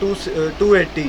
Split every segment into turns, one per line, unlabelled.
280،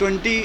20